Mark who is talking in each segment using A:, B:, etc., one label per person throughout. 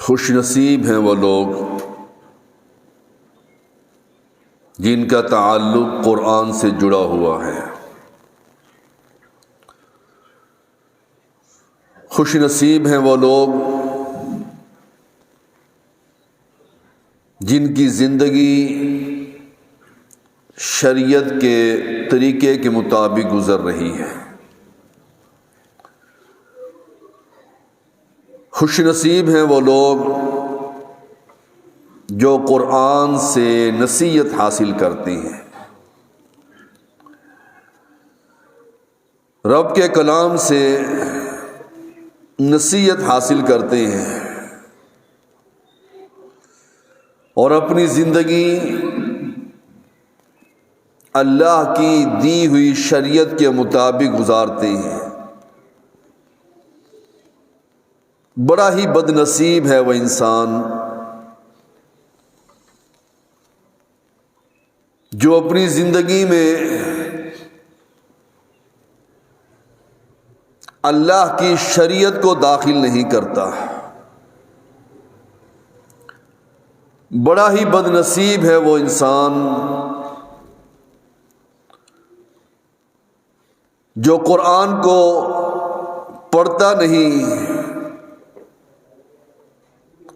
A: خوش نصیب ہیں وہ لوگ جن کا تعلق قرآن سے جڑا ہوا ہے۔ خوش نصیب ہیں وہ لوگ جن کی زندگی شریعت کے طریقے کے مطابق گزر رہی ہے۔ خوش نصیب ہیں وہ لوگ جو قرآن سے نصیحت حاصل کرتے ہیں، رب کے کلام سے نصیحت حاصل کرتے ہیں اور اپنی زندگی اللہ کی دی ہوئی شریعت کے مطابق گزارتے ہیں۔ بڑا ہی بد نصیب ہے وہ انسان جو اپنی زندگی میں اللہ کی شریعت کو داخل نہیں کرتا۔ بڑا ہی بد نصیب ہے وہ انسان جو قرآن کو پڑھتا نہیں،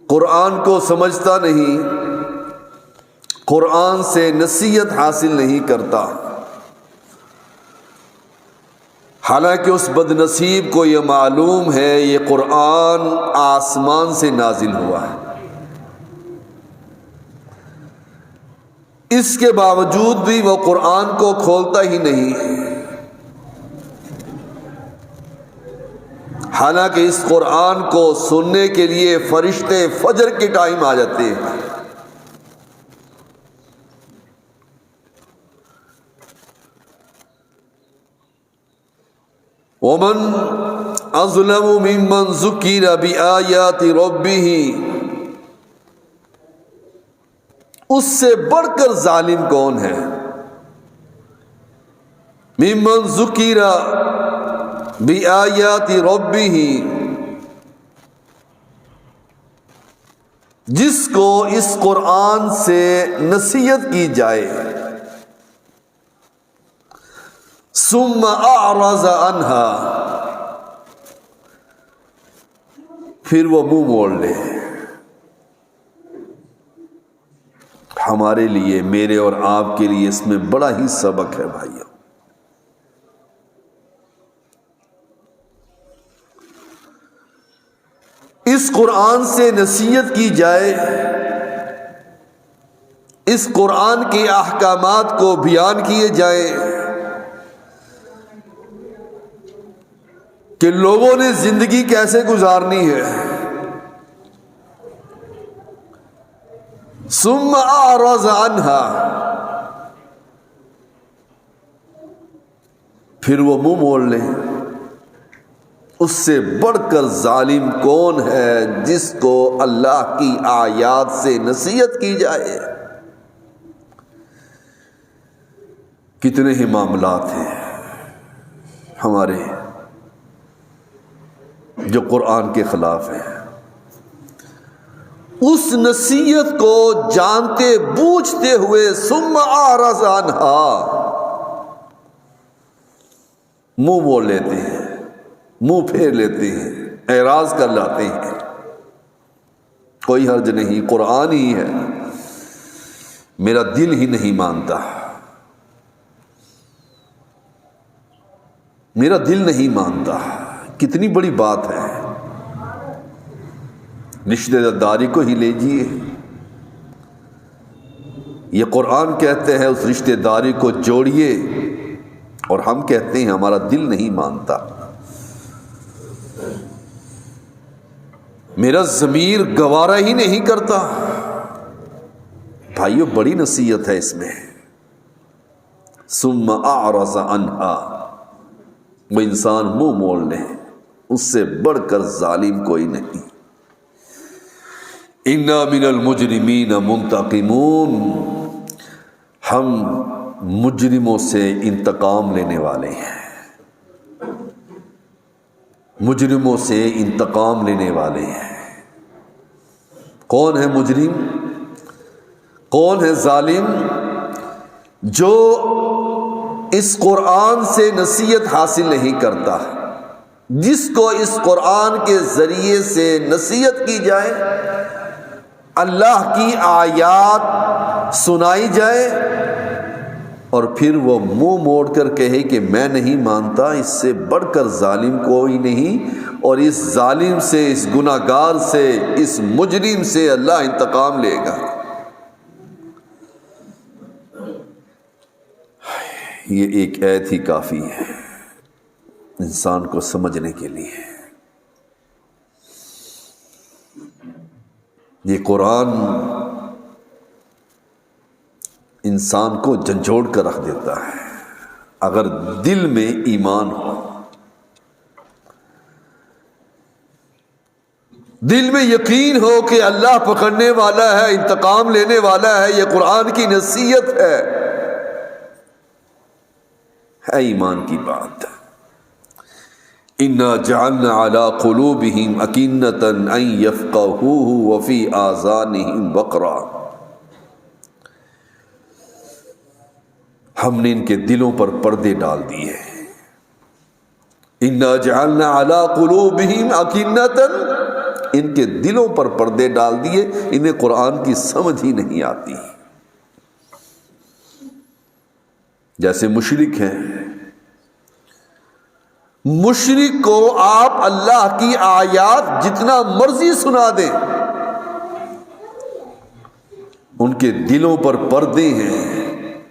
A: قرآن کو سمجھتا نہیں، قرآن سے نصیحت حاصل نہیں کرتا، حالانکہ اس بد نصیب کو یہ معلوم ہے یہ قرآن آسمان سے نازل ہوا ہے، اس کے باوجود بھی وہ قرآن کو کھولتا ہی نہیں، حالانکہ اس قرآن کو سننے کے لیے فرشتے فجر کے ٹائم آ جاتے ہیں۔ وَمَنْ أَظْلَمُ مِمَّنْ ذُكِّرَ بِآيَاتِ رَبِّهِ، اس سے بڑھ کر ظالم کون ہے؟ مِمَّنْ ذُكِّرَ بِآيَاتِ رَبِّهِ، جس کو اس قرآن سے نصیحت کی جائے ثم اعرض عنها، پھر وہ منہ موڑ لے۔ ہمارے لیے، میرے اور آپ کے لیے اس میں بڑا ہی سبق ہے بھائیو۔ اس قرآن سے نصیحت کی جائے، اس قرآن کے احکامات کو بیان کیے جائیں کہ لوگوں نے زندگی کیسے گزارنی ہے، ثم اعرض عنها، پھر وہ منہ موڑ لیں۔ اس سے بڑھ کر ظالم کون ہے جس کو اللہ کی آیات سے نصیحت کی جائے؟ کتنے ہی معاملات ہیں ہمارے جو قرآن کے خلاف ہیں، اس نصیحت کو جانتے بوجھتے ہوئے ثم اعرض عنها، منہ موڑ لیتے ہیں، منہ پھیر لیتے ہیں، اعراض کر لاتے ہیں۔ کوئی حرج نہیں، قرآن ہی ہے، میرا دل ہی نہیں مانتا، میرا دل نہیں مانتا۔ کتنی بڑی بات ہے، رشتہ داری کو ہی لیجیے، یہ قرآن کہتے ہیں اس رشتہ داری کو جوڑیے، اور ہم کہتے ہیں ہمارا دل نہیں مانتا، میرا ضمیر گوارا ہی نہیں کرتا۔ بھائیو بڑی نصیحت ہے اس میں۔ ثم اعرض عنها، وہ انسان منہ موڑ لے، اس سے بڑھ کر ظالم کوئی نہیں۔ انا من المجرمین منتقمون، ہم مجرموں سے انتقام لینے والے ہیں، مجرموں سے انتقام لینے والے ہیں۔ کون ہے مجرم، کون ہے ظالم؟ جو اس قرآن سے نصیحت حاصل نہیں کرتا۔ جس کو اس قرآن کے ذریعے سے نصیحت کی جائے، اللہ کی آیات سنائی جائے، اور پھر وہ منہ موڑ کر کہے کہ میں نہیں مانتا، اس سے بڑھ کر ظالم کوئی نہیں، اور اس ظالم سے، اس گناہگار سے، اس مجرم سے اللہ انتقام لے گا۔ یہ ایک ایت ہی کافی ہے انسان کو سمجھنے کے لیے۔ یہ قرآن انسان کو جھنجھوڑ کر رکھ دیتا ہے اگر دل میں ایمان ہو، دل میں یقین ہو کہ اللہ پکڑنے والا ہے، انتقام لینے والا ہے، یہ قرآن کی نصیحت ہے ایمان کی بات۔ اِنَّا جَعَلْنَا عَلَىٰ قُلُوبِهِمْ أَكِنَّةً أَن يَفْقَهُوهُ وَفِي آذَانِهِمْ وَقْرًا، ہم نے ان کے دلوں پر پردے ڈال دیے۔ اِنَّا جَعَلْنَا عَلَىٰ قُلُوبِهِمْ أَكِنَّةً، ان کے دلوں پر پردے ڈال دیے، انہیں قرآن کی سمجھ ہی نہیں آتی۔ جیسے مشرک ہیں، مشرک کو آپ اللہ کی آیات جتنا مرضی سنا دیں، ان کے دلوں پر پردے ہیں،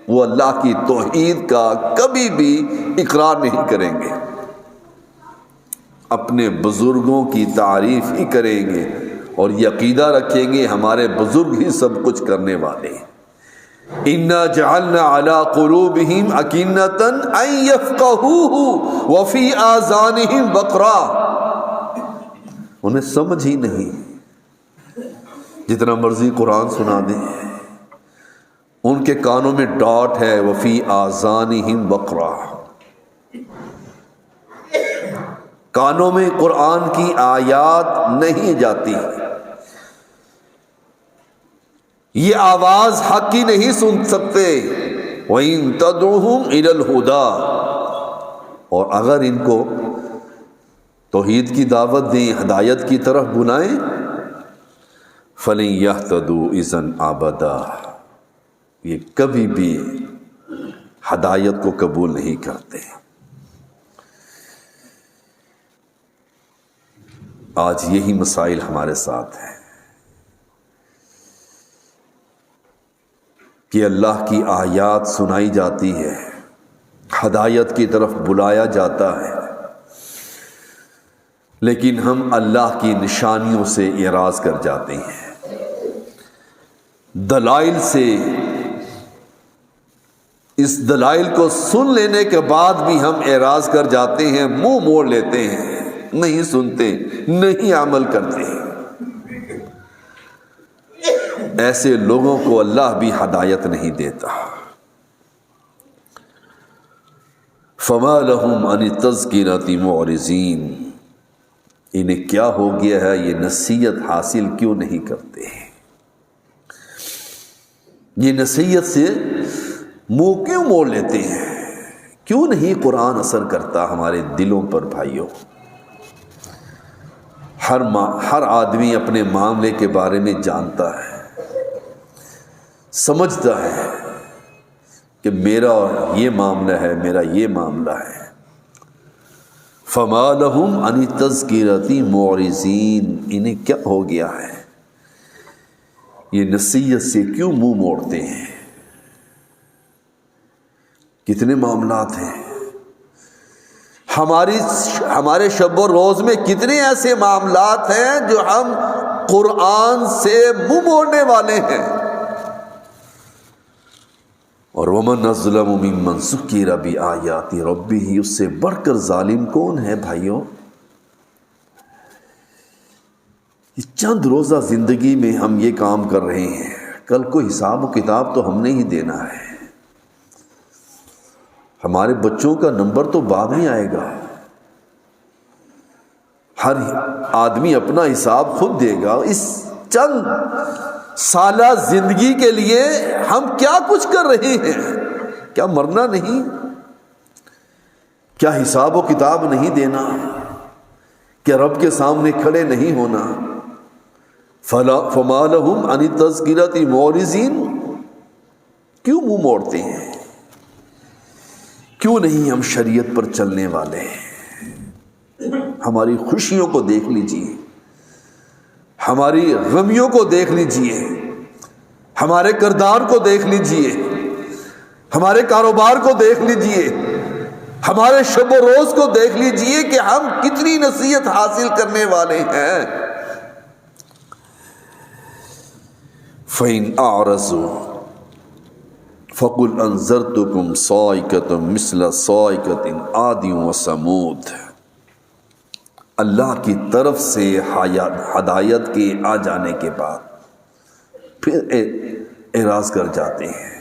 A: وہ اللہ کی توحید کا کبھی بھی اقرار نہیں کریں گے، اپنے بزرگوں کی تعریف ہی کریں گے اور یہ عقیدہ رکھیں گے ہمارے بزرگ ہی سب کچھ کرنے والے ہیں۔ اِنَّا جَعَلْنَا عَلَىٰ قُلُوبِهِمْ أَكِنَّةً أَن يَفْقَهُوهُ وَفِي آذَانِهِمْ وَقْرًا، انہیں سمجھ ہی نہیں، جتنا مرضی قرآن سنا دیں، ان کے کانوں میں ڈاٹ ہے، وَفِي آذَانِهِمْ وَقْرًا، کانوں میں قرآن کی آیات نہیں جاتی، یہ آواز حق کی نہیں سن سکتے۔ وَإِن تَدْعُهُمْ إِلَى الْهُدَىٰ، اور اگر ان کو توحید کی دعوت دیں، ہدایت کی طرف بلائیں، فَلَن يَهْتَدُوا إِذًا أَبَدًا، یہ کبھی بھی ہدایت کو قبول نہیں کرتے۔ آج یہی مسائل ہمارے ساتھ ہیں کہ اللہ کی آیات سنائی جاتی ہے، ہدایت کی طرف بلایا جاتا ہے، لیکن ہم اللہ کی نشانیوں سے اعراض کر جاتے ہیں، دلائل سے، اس دلائل کو سن لینے کے بعد بھی ہم اعراض کر جاتے ہیں، منہ موڑ لیتے ہیں، نہیں سنتے، نہیں عمل کرتے۔ ایسے لوگوں کو اللہ بھی ہدایت نہیں دیتا۔ فَمَا لَهُمْ عَنِ التَّذْكِرَةِ مُعْرِضِينَ، انہیں کیا ہو گیا ہے، یہ نصیحت حاصل کیوں نہیں کرتے؟ یہ نصیحت سے منہ کیوں موڑ لیتے ہیں؟ کیوں نہیں قرآن اثر کرتا ہمارے دلوں پر؟ بھائیوں، ہر آدمی اپنے معاملے کے بارے میں جانتا ہے، سمجھتا ہے کہ میرا یہ معاملہ ہے، میرا یہ معاملہ ہے۔ فَمَا لَهُمْ عَنِ التَّذْكِرَةِ مُعْرِضِينَ، انہیں کیا ہو گیا ہے، یہ نصیحت سے کیوں منہ موڑتے ہیں؟ کتنے معاملات ہیں ہمارے شب و روز میں، کتنے ایسے معاملات ہیں جو ہم قرآن سے منہ موڑنے والے ہیں۔ اور وَمَنْ أَظْلَمُ مِمَّنْ ذُكِّرَ بِآيَاتِ رَبِّهِ، اس سے بڑھ کر ظالم کون ہے بھائیوں؟ یہ چند روزہ زندگی میں ہم یہ کام کر رہے ہیں، کل کو حساب و کتاب تو ہم نے ہی دینا ہے، ہمارے بچوں کا نمبر تو بعد میں آئے گا، ہر آدمی اپنا حساب خود دے گا۔ چند سالہ زندگی کے لیے ہم کیا کچھ کر رہے ہیں؟ کیا مرنا نہیں؟ کیا حساب و کتاب نہیں دینا؟ کیا رب کے سامنے کھڑے نہیں ہونا؟ فما لهم عن التذکرۃ معرضین، کیوں منہ موڑتے ہیں؟ کیوں نہیں ہم شریعت پر چلنے والے ہیں؟ ہماری خوشیوں کو دیکھ لیجئے، ہماری غمیوں کو دیکھ لیجئے، ہمارے کردار کو دیکھ لیجئے، ہمارے کاروبار کو دیکھ لیجئے، ہمارے شب و روز کو دیکھ لیجئے کہ ہم کتنی نصیحت حاصل کرنے والے ہیں۔ فَإِنْ أَعْرَضُوا فَقُلْ أَنذَرْتُكُمْ صَاعِقَةً مِثْلَ صَاعِقَةِ عَادٍ وَثَمُودَ۔ اللہ کی طرف سے ہدایت کے آ جانے کے بعد پھر اعراض کر جاتے ہیں۔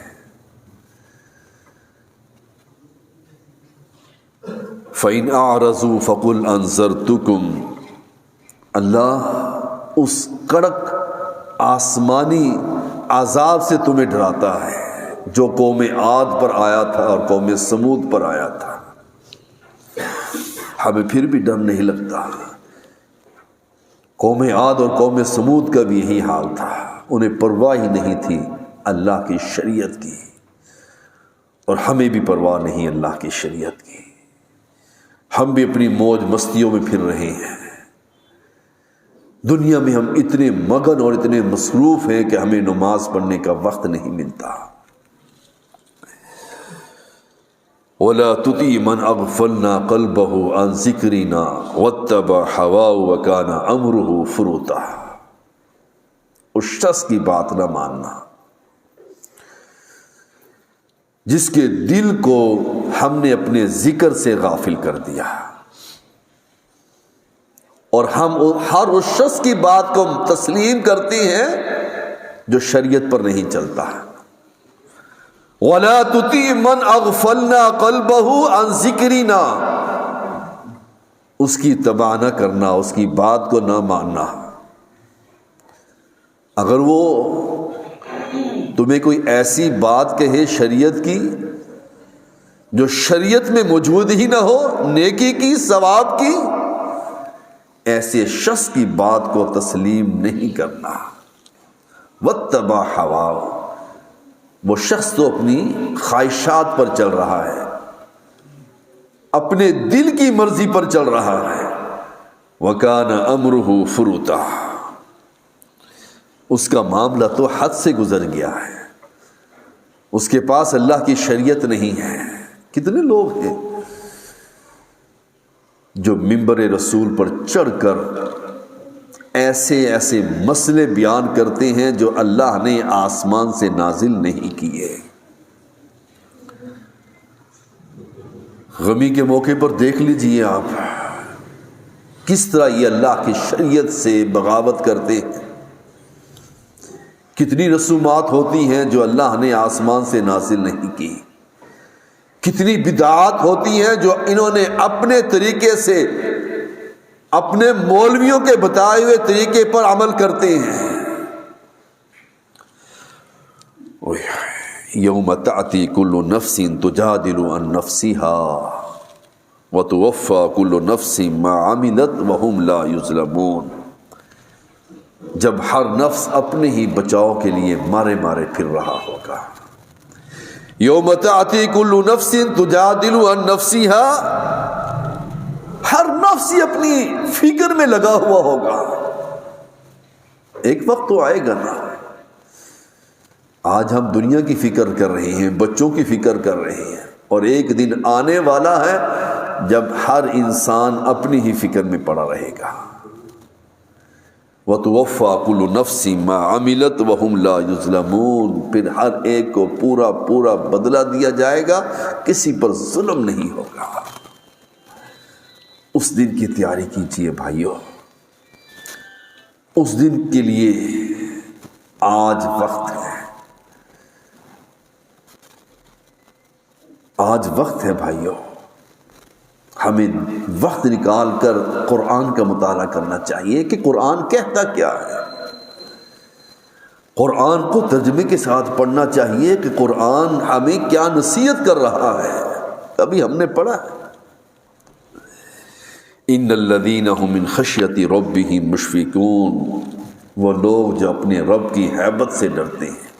A: فَإِنْ أَعْرَضُوا فَقُلْ أَنذَرْتُكُمْ، اللہ اس کڑک آسمانی عذاب سے تمہیں ڈراتا ہے جو قوم عاد پر آیا تھا اور قوم سمود پر آیا تھا۔ ہمیں پھر بھی ڈر نہیں لگتا۔ قوم عاد اور قوم سمود کا بھی یہی حال تھا، انہیں پرواہ ہی نہیں تھی اللہ کی شریعت کی، اور ہمیں بھی پرواہ نہیں اللہ کی شریعت کی۔ ہم بھی اپنی موج مستیوں میں پھر رہے ہیں۔ دنیا میں ہم اتنے مگن اور اتنے مصروف ہیں کہ ہمیں نماز پڑھنے کا وقت نہیں ملتا۔ وَلَا تُطِعْ مَنْ أَغْفَلْنَا قَلْبَهُ عَنْ ذِكْرِنَا وَاتَّبَعَ هَوَاهُ وَكَانَ أَمْرُهُ فُرُطًا، اس شخص کی بات نہ ماننا جس کے دل کو ہم نے اپنے ذکر سے غافل کر دیا، اور ہم ہر اس شخص کی بات کو تسلیم کرتے ہیں جو شریعت پر نہیں چلتا۔ وَلَا تُطِعْ مَنْ أَغْفَلْنَا قَلْبَهُ عَنْ ذِكْرِنَا، اس کی اتباع نہ کرنا، اس کی بات کو نہ ماننا۔ اگر وہ تمہیں کوئی ایسی بات کہے شریعت کی جو شریعت میں موجود ہی نہ ہو، نیکی کی، ثواب کی، ایسے شخص کی بات کو تسلیم نہیں کرنا۔ واتبع ہواہ، وہ شخص تو اپنی خواہشات پر چل رہا ہے، اپنے دل کی مرضی پر چل رہا ہے۔ وکان امرہ فرطا، اس کا معاملہ تو حد سے گزر گیا ہے، اس کے پاس اللہ کی شریعت نہیں ہے۔ کتنے لوگ ہیں جو ممبر رسول پر چڑھ کر ایسے ایسے مسئلے بیان کرتے ہیں جو اللہ نے آسمان سے نازل نہیں کیے۔ غمی کے موقع پر دیکھ لیجئے آپ کس طرح یہ اللہ کی شریعت سے بغاوت کرتے ہیں۔ کتنی رسومات ہوتی ہیں جو اللہ نے آسمان سے نازل نہیں کی، کتنی بدعات ہوتی ہیں جو انہوں نے اپنے طریقے سے، اپنے مولویوں کے بتائے ہوئے طریقے پر عمل کرتے ہیں۔ یوم تأتی کل نفس تجادل عن نفسها وتوفى كل نفس ما عملت وهم لا يظلمون، جب ہر نفس اپنے ہی بچاؤ کے لیے مارے مارے پھر رہا ہوگا۔ یوم تأتی کل نفس تجادل عن نفسها، ہر نفس اپنی فکر میں لگا ہوا ہوگا۔ ایک وقت تو آئے گا نا، آج ہم دنیا کی فکر کر رہے ہیں، بچوں کی فکر کر رہے ہیں، اور ایک دن آنے والا ہے جب ہر انسان اپنی ہی فکر میں پڑا رہے گا۔ وَتُوَفَّى كُلُّ نَفْسٍ مَا عَمِلَتْ وَهُمْ لَا يُظْلَمُونَ، پھر ہر ایک کو پورا پورا بدلہ دیا جائے گا، کسی پر ظلم نہیں ہوگا۔ اس دن کی تیاری کیجئے بھائیو، اس دن کے لیے آج وقت ہے، آج وقت ہے بھائیو۔ ہمیں وقت نکال کر قرآن کا مطالعہ کرنا چاہیے کہ قرآن کہتا کیا ہے۔ قرآن کو ترجمے کے ساتھ پڑھنا چاہیے کہ قرآن ہمیں کیا نصیحت کر رہا ہے. ابھی ہم نے پڑھا ہے ان الذین هم من خشیۃ ربهم مشفقون، وہ لوگ جو اپنے رب کی ہیبت سے ڈرتے ہیں.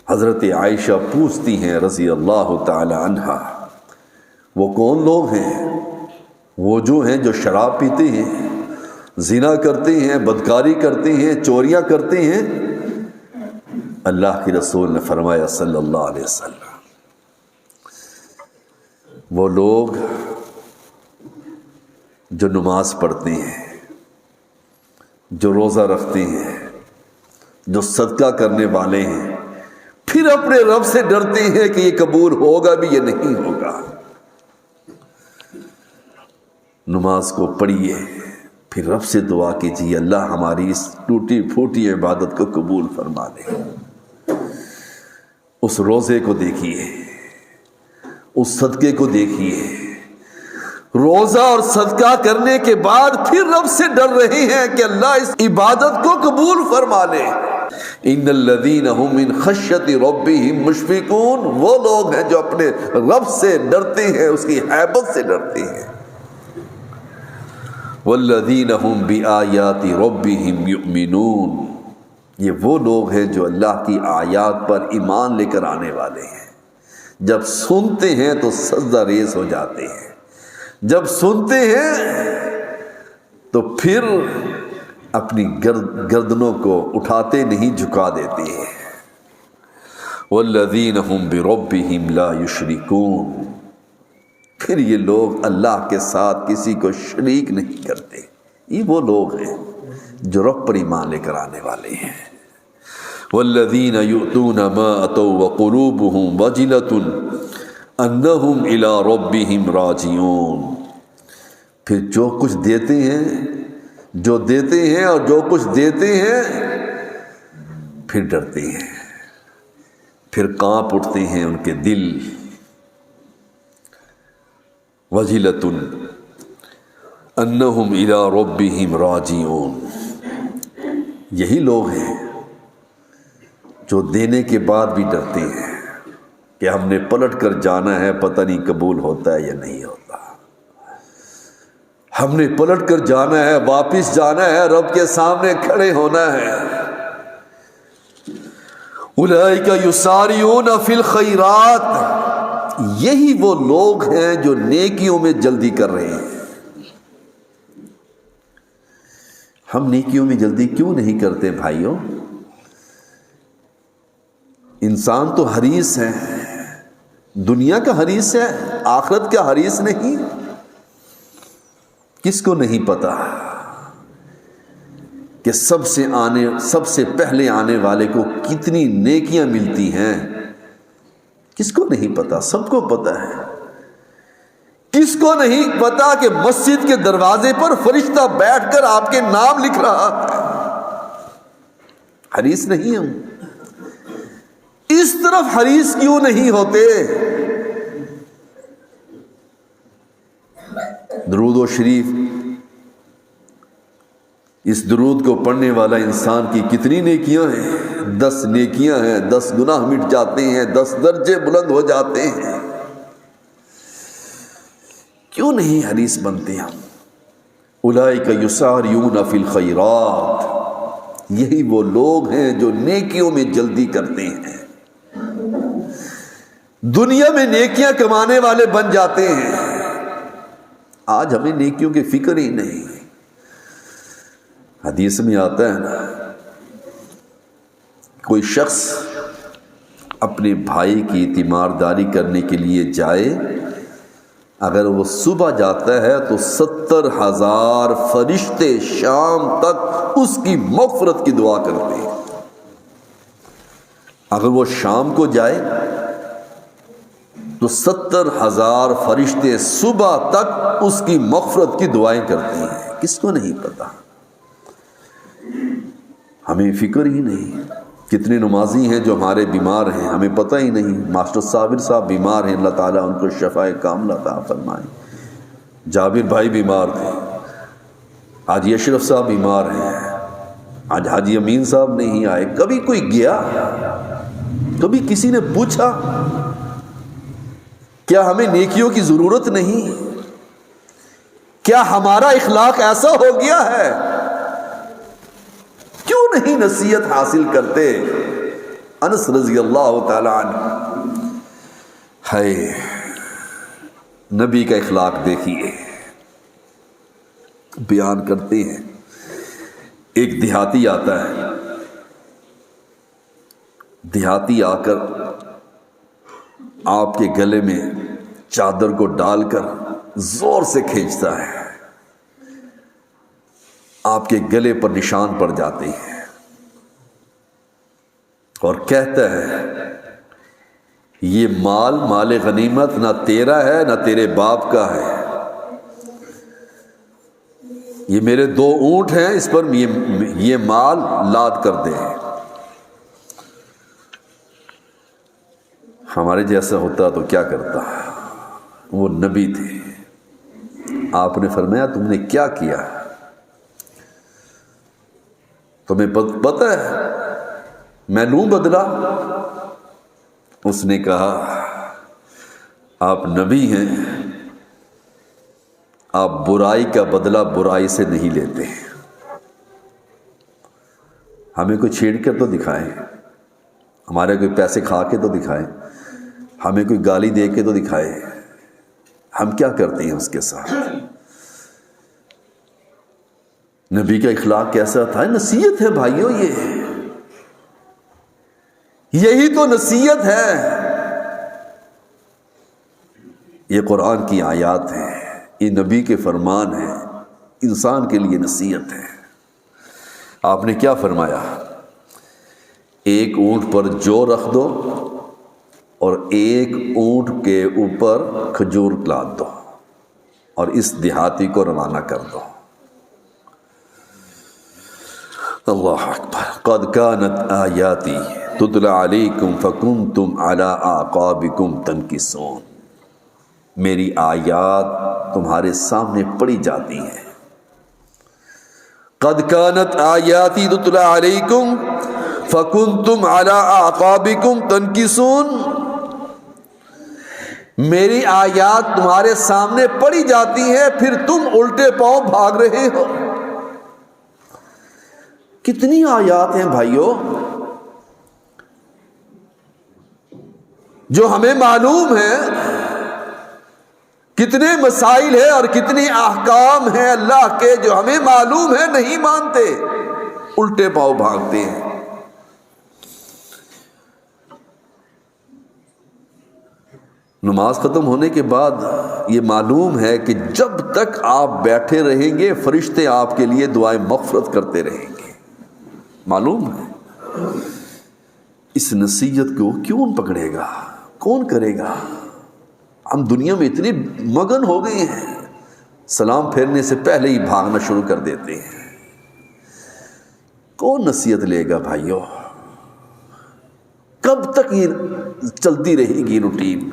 A: حضرت عائشہ پوچھتی ہیں رضی اللہ تعالی عنہا، وہ کون لوگ ہیں؟ وہ جو ہیں جو شراب پیتے ہیں، زنا کرتے ہیں، بدکاری کرتے ہیں، چوریاں کرتے ہیں. اللہ کے رسول نے فرمایا صلی اللہ علیہ وسلم، وہ لوگ جو نماز پڑھتے ہیں، جو روزہ رکھتے ہیں، جو صدقہ کرنے والے ہیں، پھر اپنے رب سے ڈرتے ہیں کہ یہ قبول ہوگا بھی یا نہیں ہوگا. نماز کو پڑھیے، پھر رب سے دعا کیجیے اللہ ہماری اس ٹوٹی پھوٹی عبادت کو قبول فرما لے. اس روزے کو دیکھیے، اس صدقے کو دیکھیے، روزہ اور صدقہ کرنے کے بعد پھر رب سے ڈر رہے ہیں کہ اللہ اس عبادت کو قبول فرما لے. ان الذین هم من خشیۃ ربهم مشفقون، وہ لوگ ہیں جو اپنے رب سے ڈرتے ہیں، اس کی ہیبت سے ڈرتے ہیں. والذین هم بآیات ربهم یؤمنون، یہ وہ لوگ ہیں جو اللہ کی آیات پر ایمان لے کر آنے والے ہیں. جب سنتے ہیں تو سجدہ ریز ہو جاتے ہیں، جب سنتے ہیں تو پھر اپنی گردنوں کو اٹھاتے نہیں، جھکا دیتے ہیں. والذین هم بربهم لا یشرکون، پھر یہ لوگ اللہ کے ساتھ کسی کو شریک نہیں کرتے. یہ وہ لوگ ہیں جو رب پر ایمان لے کر آنے والے ہیں. والذین یؤتون ما اتوا وقلوبهم وجلۃ انہم الی ربہم راجعون، پھر جو کچھ دیتے ہیں، جو دیتے ہیں اور جو کچھ دیتے ہیں پھر ڈرتے ہیں، پھر کانپ اٹھتے ہیں ان کے دل. وجلۃ انہم الی ربہم راجعون، یہی لوگ ہیں جو دینے کے بعد بھی ڈرتے ہیں کہ ہم نے پلٹ کر جانا ہے، پتہ نہیں قبول ہوتا ہے یا نہیں ہوتا. ہم نے پلٹ کر جانا ہے، واپس جانا ہے، رب کے سامنے کھڑے ہونا ہے. اولئک یسارعون فی الخیرات، یہی وہ لوگ ہیں جو نیکیوں میں جلدی کر رہے ہیں. ہم نیکیوں میں جلدی کیوں نہیں کرتے بھائیوں؟ انسان تو حریص ہے، دنیا کا حریص ہے، آخرت کا حریص نہیں. کس کو نہیں پتا کہ سب سے پہلے آنے والے کو کتنی نیکیاں ملتی ہیں؟ کس کو نہیں پتا؟ سب کو پتا ہے. کس کو نہیں پتا کہ مسجد کے دروازے پر فرشتہ بیٹھ کر آپ کے نام لکھ رہا ہے؟ حریص نہیں ہم. اس طرف حریص کیوں نہیں ہوتے؟ درود و شریف، اس درود کو پڑھنے والا انسان کی کتنی نیکیاں ہیں؟ 10 نیکیاں ہیں، 10 گناہ مٹ جاتے ہیں، 10 درجے بلند ہو جاتے ہیں. کیوں نہیں حریص بنتے ہم؟ اولئک یسارعون فی الخیرات، یہی وہ لوگ ہیں جو نیکیوں میں جلدی کرتے ہیں، دنیا میں نیکیاں کمانے والے بن جاتے ہیں. آج ہمیں نیکیوں کی فکر ہی نہیں. حدیث میں آتا ہے نا، کوئی شخص اپنے بھائی کی تیمارداری کرنے کے لیے جائے، اگر وہ صبح جاتا ہے تو 70,000 فرشتے شام تک اس کی مغفرت کی دعا کرتے ہیں. اگر وہ شام کو جائے تو 70,000 فرشتے صبح تک اس کی مغفرت کی دعائیں کرتے ہیں. کس کو نہیں پتا؟ ہمیں فکر ہی نہیں. کتنے نمازی ہیں جو ہمارے بیمار ہیں، ہمیں پتہ ہی نہیں. ماسٹر صابر صاحب بیمار ہیں، اللہ تعالیٰ ان کو شفائے کاملہ عطا فرمائے. جابر بھائی بیمار تھے، حاجی اشرف صاحب بیمار ہیں. آج حاجی امین صاحب نہیں آئے، کبھی کوئی گیا؟ کبھی کسی نے پوچھا کیا ہمیں نیکیوں کی ضرورت نہیں؟ کیا ہمارا اخلاق ایسا ہو گیا ہے؟ کیوں نہیں نصیحت حاصل کرتے؟ انس رضی اللہ تعالی عنہ، ہائے نبی کا اخلاق دیکھیے، بیان کرتے ہیں ایک دیہاتی آتا ہے، دیہاتی آ کر آپ کے گلے میں چادر کو ڈال کر زور سے کھینچتا ہے، آپ کے گلے پر نشان پڑ جاتے ہیں اور کہتا ہے یہ مال غنیمت نہ تیرا ہے نہ تیرے باپ کا ہے، یہ میرے 2 اونٹ ہیں، اس پر یہ مال لاد کر دے۔ ہمارے جیسا ہوتا تو کیا کرتا؟ وہ نبی تھے، آپ نے فرمایا تم نے کیا کیا؟ تمہیں پتہ ہے میں نوں بدلا؟ اس نے کہا آپ نبی ہیں، آپ برائی کا بدلہ برائی سے نہیں لیتے، ہمیں کوئی چھیڑ کر تو دکھائیں، ہمارے کوئی پیسے کھا کے تو دکھائیں، ہمیں کوئی گالی دے کے تو دکھائے، ہم کیا کرتے ہیں اس کے ساتھ؟ نبی کا اخلاق کیسا تھا؟ نصیحت ہے بھائیوں، یہی تو نصیحت ہے، یہ قرآن کی آیات ہیں، یہ نبی کے فرمان ہیں، انسان کے لیے نصیحت ہے۔ آپ نے کیا فرمایا؟ 1 اونٹ پر جو رکھ دو اور 1 اونٹ کے اوپر کھجور لاد دو اور اس دیہاتی کو روانہ کر دو۔ اللہ اکبر۔ قد كانت آیاتی تتلی علیکم فکنتم علی اعقابکم تنکصون، میری آیات تمہارے سامنے پڑھی جاتی ہیں۔ قد كانت آیاتی تتلی علیکم فکنتم علی اعقابکم تنکصون، میری آیات تمہارے سامنے پڑھی جاتی ہیں پھر تم الٹے پاؤں بھاگ رہے ہو۔ کتنی آیات ہیں بھائیوں جو ہمیں معلوم ہے، کتنے مسائل ہیں اور کتنے احکام ہیں اللہ کے جو ہمیں معلوم ہے، نہیں مانتے، الٹے پاؤں بھاگتے ہیں۔ نماز ختم ہونے کے بعد یہ معلوم ہے کہ جب تک آپ بیٹھے رہیں گے فرشتے آپ کے لیے دعائیں مغفرت کرتے رہیں گے، معلوم ہے۔ اس نصیحت کو کون پکڑے گا؟ کون کرے گا؟ ہم دنیا میں اتنے مگن ہو گئے ہیں، سلام پھیرنے سے پہلے ہی بھاگنا شروع کر دیتے ہیں۔ کون نصیحت لے گا بھائیوں؟ کب تک یہ چلتی رہے گی روٹین؟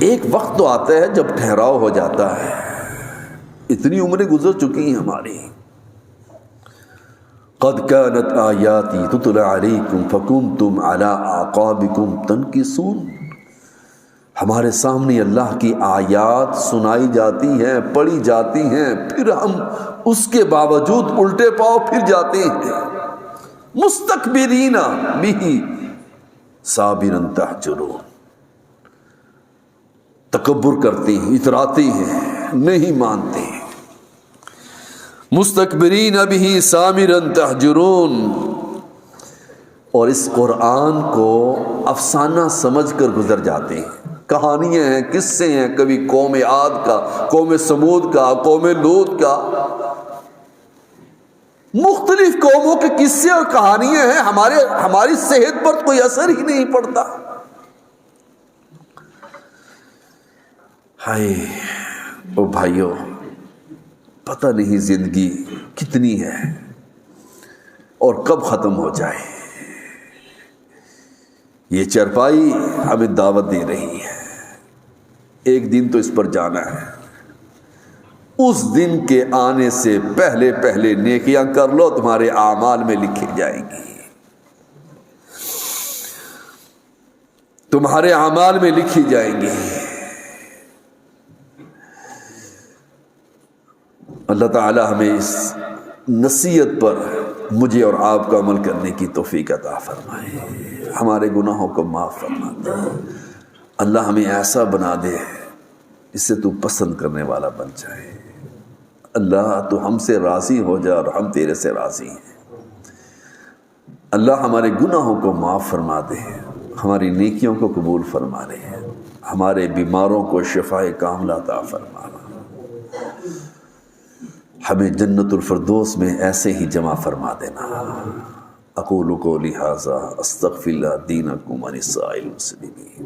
A: ایک وقت تو آتا ہے جب ٹھہراؤ ہو جاتا ہے، اتنی عمریں گزر چکی ہیں ہماری۔ قد كانت آیاتی تتلی علیکم فکنتم علی اعقابکم تنکصون، ہمارے سامنے اللہ کی آیات سنائی جاتی ہیں، پڑھی جاتی ہیں، پھر ہم اس کے باوجود الٹے پاؤں پھر جاتے ہیں۔ مستکبرین بہ صابرا تحجرون، تکبر کرتے ہیں، اتراتے ہیں، نہیں مانتے۔ مستکبرین بہ سامرا تحجرون، اور اس قرآن کو افسانہ سمجھ کر گزر جاتے ہیں، کہانیاں ہیں، قصے ہیں، کبھی قوم عاد کا، قوم سمود کا، قوم لوط کا، مختلف قوموں کے قصے اور کہانیاں ہیں، ہماری صحت پر کوئی اثر ہی نہیں پڑتا۔ ہائے او بھائیو، پتہ نہیں زندگی کتنی ہے اور کب ختم ہو جائے۔ یہ چرپائی ہمیں دعوت دے رہی ہے، ایک دن تو اس پر جانا ہے، اس دن کے آنے سے پہلے پہلے نیکیاں کر لو، تمہارے اعمال میں لکھی جائیں گی، تمہارے اعمال میں لکھی جائیں گی۔ اللہ تعالی ہمیں اس نصیحت پر مجھے اور آپ کا عمل کرنے کی توفیق عطا فرمائے، ہمارے گناہوں کو معاف فرما دے، اللہ ہمیں ایسا بنا دے اس سے تو پسند کرنے والا بن جائے۔ اللہ تو ہم سے راضی ہو جا اور ہم تیرے سے راضی ہیں۔ اللہ ہمارے گناہوں کو معاف فرما دے، ہماری نیکیوں کو قبول فرما لے، ہمارے بیماروں کو شفائے کاملہ عطا فرما، ہمیں جنت الفردوس میں ایسے ہی جمع فرما دینا۔ اقول قولی ھذا استغفر اللہ دینکم ولسائر المسلمین۔